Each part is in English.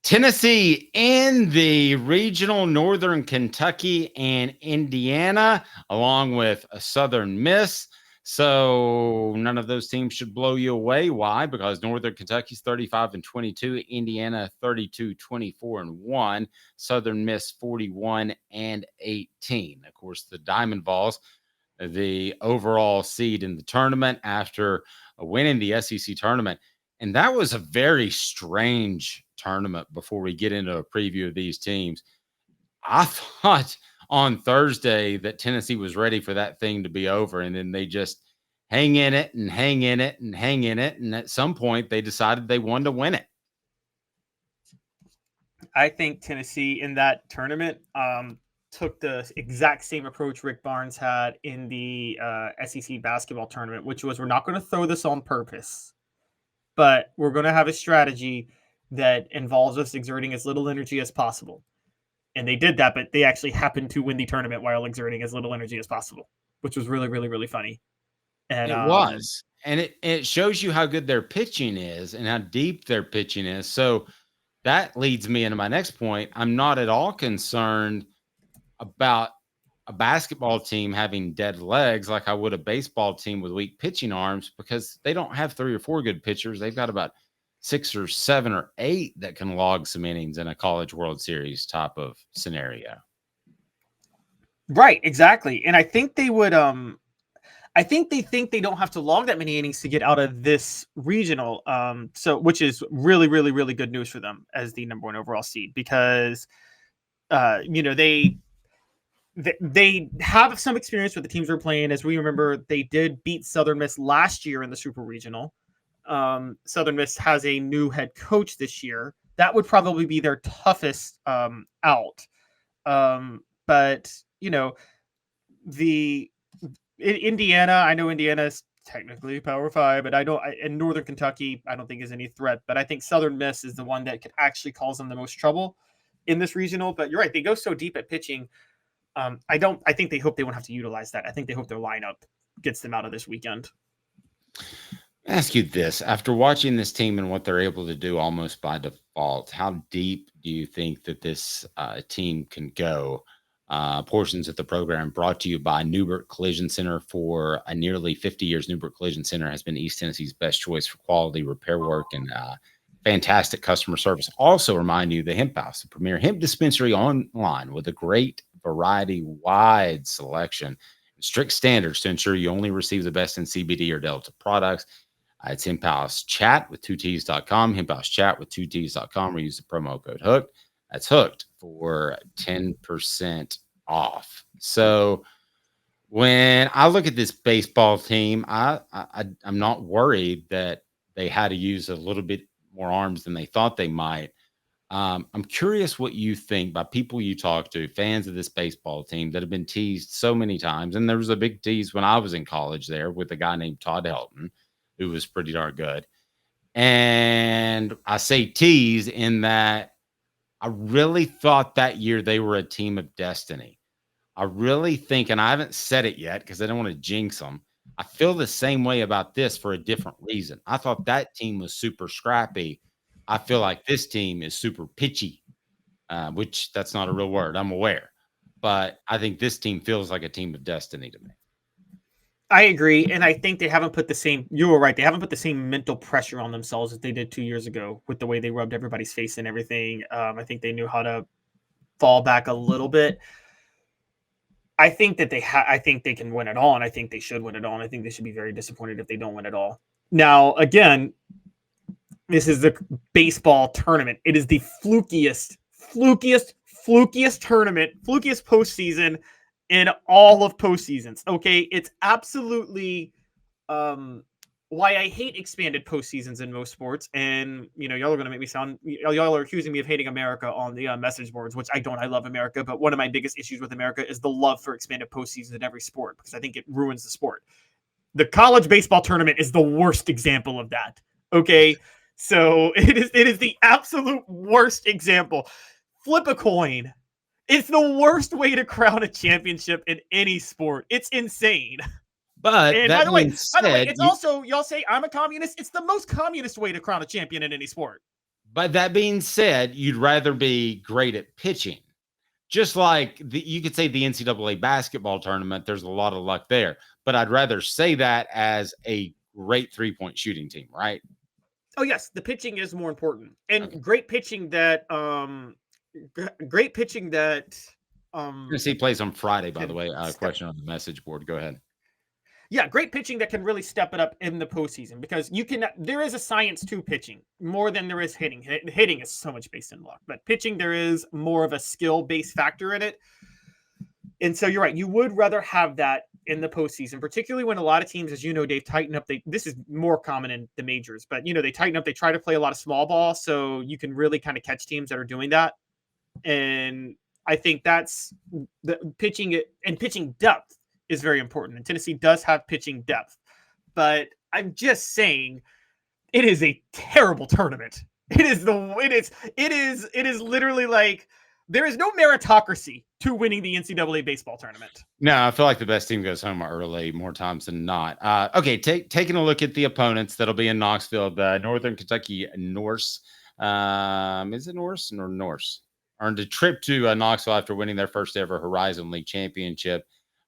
Tennessee in the regional, Northern Kentucky and Indiana, along with a Southern Miss. So none of those teams should blow you away. Why? Because Northern Kentucky's 35-22, Indiana 32-24-1, Southern Miss 41-18. Of course, the Diamond Vols, the overall seed in the tournament after a win in the SEC tournament. And that was a very strange tournament before we get into a preview of these teams. I thought on Thursday that Tennessee was ready for that thing to be over, and then they just hang in it and hang in it and hang in it. And at some point, they decided they wanted to win it. I think Tennessee in that tournament took the exact same approach Rick Barnes had in the SEC basketball tournament, which was we're not going to throw this on purpose, but we're going to have a strategy that involves us exerting as little energy as possible. And they did that, but they actually happened to win the tournament while exerting as little energy as possible, which was really, really, really funny. And it was. And it shows you how good their pitching is and how deep their pitching is. So that leads me into my next point. I'm not at all concerned about a basketball team having dead legs like I would a baseball team with weak pitching arms, because they don't have 3 or 4 good pitchers. They've got about 6 or 7 or 8 that can log some innings in a College World Series type of scenario. Right, exactly. And I think they would I think they don't have to log that many innings to get out of this regional. So which is really, really, really good news for them as the number 1 overall seed, because they have some experience with the teams they're playing. As we remember, they did beat Southern Miss last year in the Super Regional. Southern Miss has a new head coach this year. That would probably be their toughest out. But Indiana, I know Indiana's technically Power 5, but and Northern Kentucky, I don't think is any threat. But I think Southern Miss is the one that could actually cause them the most trouble in this regional. But you're right, they go so deep at pitching. I think they hope they won't have to utilize that. I think they hope their lineup gets them out of this weekend. Ask you this: after watching this team and what they're able to do almost by default, how deep do you think that this team can go? Portions of the program brought to you by Newbert Collision Center. For nearly 50 years, Newbert Collision Center has been East Tennessee's best choice for quality repair work and fantastic customer service. Also remind you, the Hemp House, the premier hemp dispensary online with a great variety, wide selection, strict standards to ensure you only receive the best in CBD or Delta products. It's Hemp House Chat with 2Ts.com, Hemp House Chat with 2Ts.com, or use the promo code HOOKED. That's HOOKED for 10% off. So when I look at this baseball team, I'm not worried that they had to use a little bit more arms than they thought they might. I'm curious what you think by people you talk to, fans of this baseball team that have been teased so many times. And there was a big tease when I was in college there with a guy named Todd Helton, who was pretty darn good. And I say tease in that I really thought that year they were a team of destiny. I really think, and I haven't said it yet because I don't want to jinx them, I feel the same way about this for a different reason. I thought that team was super scrappy. I feel like this team is super pitchy, which that's not a real word, I'm aware. But I think this team feels like a team of destiny to me. I agree, and I think they haven't put the same. You were right. They haven't put the same mental pressure on themselves as they did 2 years ago with the way they rubbed everybody's face and everything. I think they knew how to fall back a little bit. I think that I think they can win it all, and I think they should win it all. And I think they should be very disappointed if they don't win it all. Now, again, this is the baseball tournament. It is the flukiest tournament, flukiest postseason in all of postseasons. Okay, it's absolutely why I hate expanded postseasons in most sports. And y'all are gonna make me sound, y'all are accusing me of hating America on the message boards, which I don't. I love America, but one of my biggest issues with America is the love for expanded postseasons in every sport, because I think it ruins the sport. The college baseball tournament is the worst example of that. Okay, so it is the absolute worst example. Flip a coin. It's the worst way to crown a championship in any sport. It's insane. But and by the way, it's also, y'all say I'm a communist. It's the most communist way to crown a champion in any sport. But that being said, you'd rather be great at pitching. Just like you could say the NCAA basketball tournament, there's a lot of luck there. But I'd rather say that as a great 3-point shooting team, right? Oh yes, the pitching is more important, Okay. and great pitching that great pitching that Tennessee plays on Friday, by the can way. step. Question on the message board. Go ahead. Yeah, great pitching that can really step it up in the postseason, because you can. There is a science to pitching more than there is hitting. Hitting is so much based in luck, but pitching, there is more of a skill based factor in it. And so you're right. You would rather have that in the postseason, particularly when a lot of teams, as you know, Dave, tighten up. This is more common in the majors, but they tighten up. They try to play a lot of small ball, so you can really kind of catch teams that are doing that. And I think that's the pitching, and pitching depth is very important. And Tennessee does have pitching depth, but I'm just saying it is a terrible tournament. It is literally like there is no meritocracy to winning the NCAA baseball tournament. No, I feel like the best team goes home early more times than not. Okay, taking a look at the opponents that'll be in Knoxville, the Northern Kentucky Norse. Is it Norse or Norse? Earned a trip to Knoxville after winning their first ever Horizon League championship.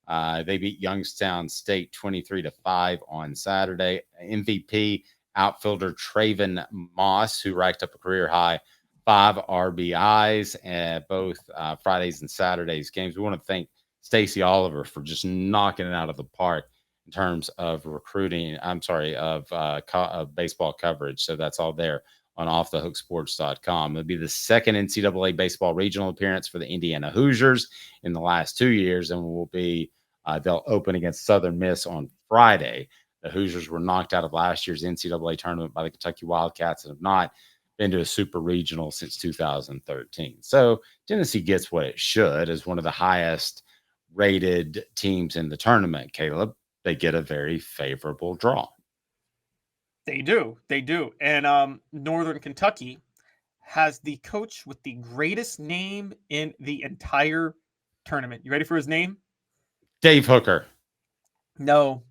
They beat Youngstown State 23-5 on Saturday. MVP outfielder Traven Moss, who racked up a career high 5 RBIs at both Fridays and Saturdays games. We want to thank Stacey Oliver for just knocking it out of the park in terms of recruiting. Of baseball coverage. So that's all there on offthehooksports.com. It'll be the second NCAA baseball regional appearance for the Indiana Hoosiers in the last 2 years, and will be they'll open against Southern Miss on Friday. The Hoosiers were knocked out of last year's NCAA tournament by the Kentucky Wildcats and have not been to a super regional since 2013. So Tennessee gets what it should as one of the highest rated teams in the tournament, Caleb. They get a very favorable draw. They do. And Northern Kentucky has the coach with the greatest name in the entire tournament. You ready for his name? Dave Hooker. No,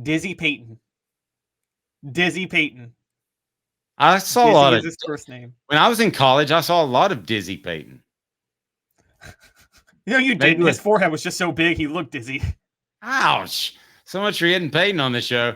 Dizzy Payton. Dizzy Payton. I saw Dizzy a lot is of his first name. when I was in college. I saw a lot of Dizzy Payton. You didn't. His forehead was just so big, he looked dizzy. Ouch! So much for hitting Payton on the show.